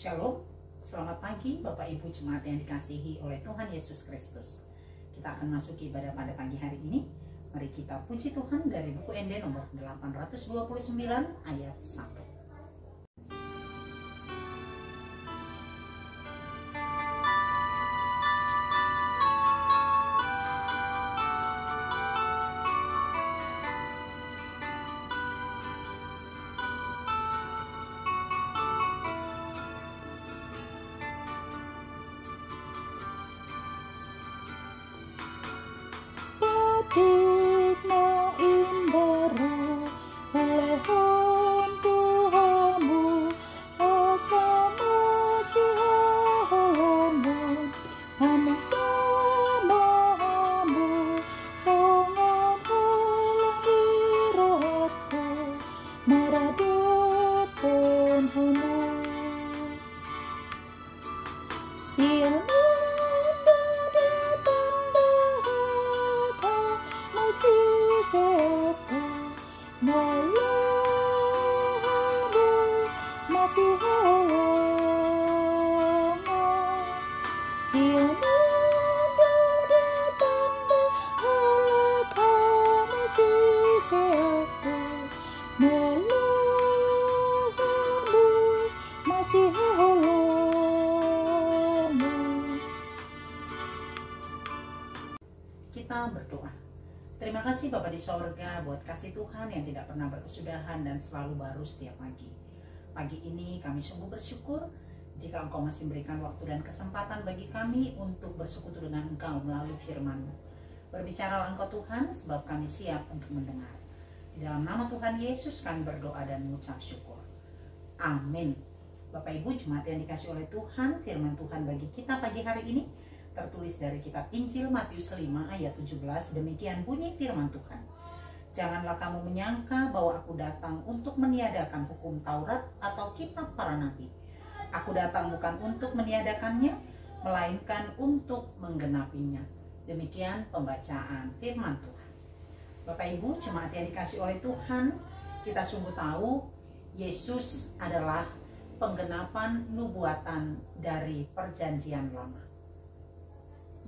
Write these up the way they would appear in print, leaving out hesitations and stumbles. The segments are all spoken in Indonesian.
Shalom, selamat pagi Bapak Ibu Jemaat yang dikasihi oleh Tuhan Yesus Kristus. Kita akan masuki ibadah pada pagi hari ini. Mari kita puji Tuhan dari buku ND nomor 829 ayat 1. Tikna indara ulehan Tuhamu asa masih halangan hamu sama hamu songan halang dirata maradepon hamu siapa seta malamu masih halangan siapa tanda halat kamu si seta malamu masih halangan. Kita berdoa. Terima kasih Bapa di sorga buat kasih Tuhan yang tidak pernah berkesudahan dan selalu baru setiap pagi. Pagi ini kami sungguh bersyukur jika Engkau masih memberikan waktu dan kesempatan bagi kami untuk bersekutu dengan Engkau melalui firman-Mu. Berbicaralah Engkau Tuhan sebab kami siap untuk mendengar. Di dalam nama Tuhan Yesus kami berdoa dan mengucap syukur. Amin. Bapak Ibu Jemaat yang dikasih oleh Tuhan, firman Tuhan bagi kita pagi hari ini tertulis dari kitab Injil Matius 5 ayat 17. Demikian bunyi firman Tuhan. Janganlah kamu menyangka bahwa aku datang untuk meniadakan hukum Taurat atau kitab para nabi. Aku datang bukan untuk meniadakannya, melainkan untuk menggenapinya. Demikian pembacaan firman Tuhan. Bapak Ibu Jemaat yang dikasih oleh Tuhan, kita sungguh tahu Yesus adalah penggenapan nubuatan dari perjanjian lama.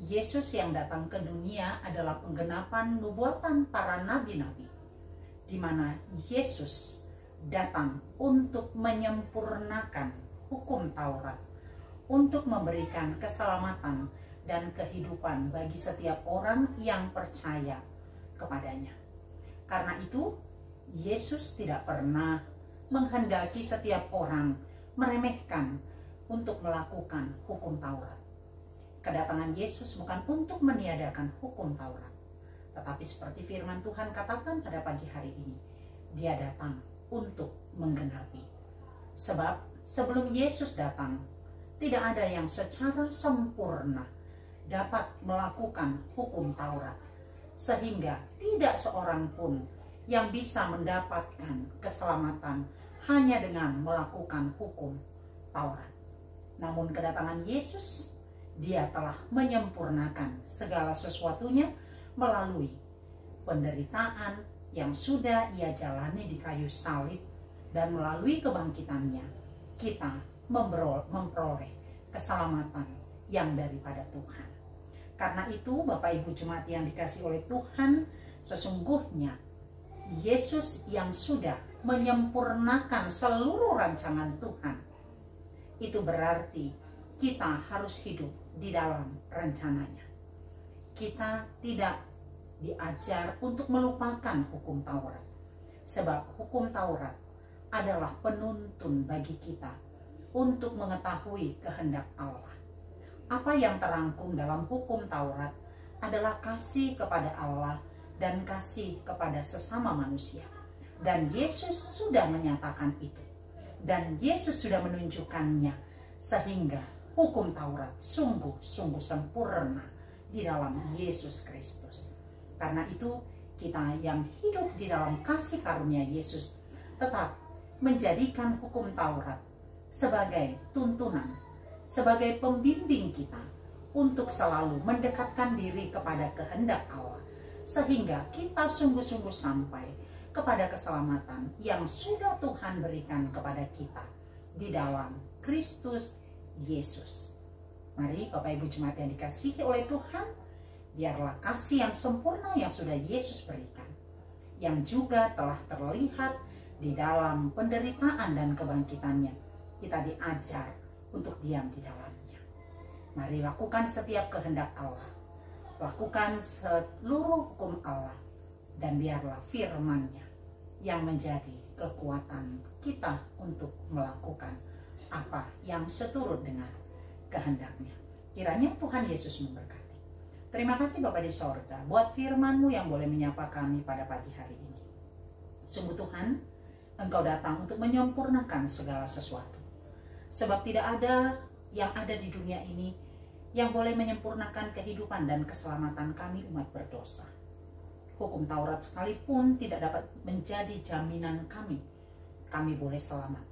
Yesus yang datang ke dunia adalah penggenapan nubuatan para nabi-nabi, di mana Yesus datang untuk menyempurnakan hukum Taurat, untuk memberikan keselamatan dan kehidupan bagi setiap orang yang percaya kepadanya. Karena itu, Yesus tidak pernah menghendaki setiap orang meremehkan untuk melakukan hukum Taurat. Kedatangan Yesus bukan untuk meniadakan hukum Taurat, tetapi seperti firman Tuhan katakan pada pagi hari ini, Dia datang untuk menggenapi. Sebab sebelum Yesus datang, tidak ada yang secara sempurna dapat melakukan hukum Taurat, sehingga tidak seorang pun yang bisa mendapatkan keselamatan hanya dengan melakukan hukum Taurat. Namun kedatangan Yesus, Dia telah menyempurnakan segala sesuatunya melalui penderitaan yang sudah Ia jalani di kayu salib, dan melalui kebangkitannya kita memperoleh keselamatan yang daripada Tuhan. Karena itu Bapak Ibu Jemaat yang dikasih oleh Tuhan, sesungguhnya Yesus yang sudah menyempurnakan seluruh rancangan Tuhan, itu berarti kita harus hidup di dalam rencananya. Kita tidak diajar untuk melupakan hukum Taurat, sebab hukum Taurat adalah penuntun bagi kita untuk mengetahui kehendak Allah. Apa yang terangkum dalam hukum Taurat adalah kasih kepada Allah dan kasih kepada sesama manusia. Dan Yesus sudah menyatakan itu. Dan Yesus sudah menunjukkannya, sehingga hukum Taurat sungguh-sungguh sempurna di dalam Yesus Kristus. Karena itu, kita yang hidup di dalam kasih karunia Yesus tetap menjadikan hukum Taurat sebagai tuntunan, sebagai pembimbing kita untuk selalu mendekatkan diri kepada kehendak Allah, sehingga kita sungguh-sungguh sampai kepada keselamatan yang sudah Tuhan berikan kepada kita di dalam Kristus Yesus. Mari Bapak Ibu Jemaat yang dikasihi oleh Tuhan, biarlah kasih yang sempurna yang sudah Yesus berikan, yang juga telah terlihat di dalam penderitaan dan kebangkitannya, kita diajar untuk diam di dalamnya. Mari lakukan setiap kehendak Allah, lakukan seluruh hukum Allah, dan biarlah firman-Nya yang menjadi kekuatan kita untuk melakukan apa yang seturut dengan kehendak-Nya. Kiranya Tuhan Yesus memberkati. Terima kasih Bapa di sorga buat firman-Mu yang boleh menyapa kami pada pagi hari ini. Sungguh Tuhan, Engkau datang untuk menyempurnakan segala sesuatu. Sebab tidak ada yang ada di dunia ini yang boleh menyempurnakan kehidupan dan keselamatan kami umat berdosa. Hukum Taurat sekalipun tidak dapat menjadi jaminan kami boleh selamat.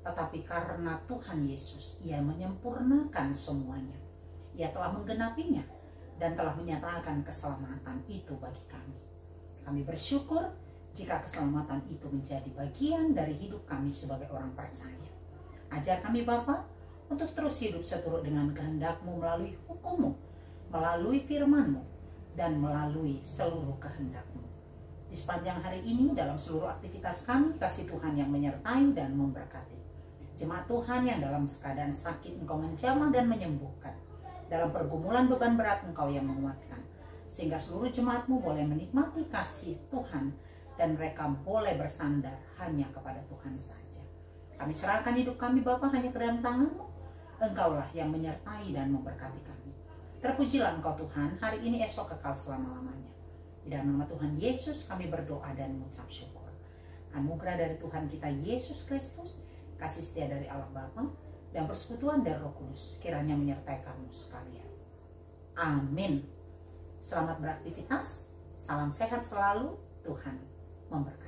Tetapi karena Tuhan Yesus, Ia menyempurnakan semuanya. Ia telah menggenapinya dan telah menyatakan keselamatan itu bagi kami. Kami bersyukur jika keselamatan itu menjadi bagian dari hidup kami sebagai orang percaya. Ajar kami Bapa untuk terus hidup seturut dengan kehendak-Mu melalui hukum-Mu, melalui firman-Mu, dan melalui seluruh kehendak-Mu. Di sepanjang hari ini, dalam seluruh aktivitas kami, kasih Tuhan yang menyertai dan memberkati. Jemaat Tuhan yang dalam keadaan sakit, Engkau menjamah dan menyembuhkan. Dalam pergumulan beban berat, Engkau yang menguatkan. Sehingga seluruh jemaat-Mu boleh menikmati kasih Tuhan, dan mereka boleh bersandar hanya kepada Tuhan saja. Kami serahkan hidup kami Bapa hanya ke dalam tangan-Mu. Engkaulah yang menyertai dan memberkati kami. Terpujilah Engkau Tuhan, hari ini, esok, kekal selama-lamanya. Di dalam nama Tuhan Yesus kami berdoa dan mengucap syukur. Anugerah dari Tuhan kita Yesus Kristus, kasih setia dari Allah Bapa, dan persekutuan dari Roh Kudus kiranya menyertai kamu sekalian. Amin. Selamat beraktivitas, salam sehat selalu, Tuhan memberkati.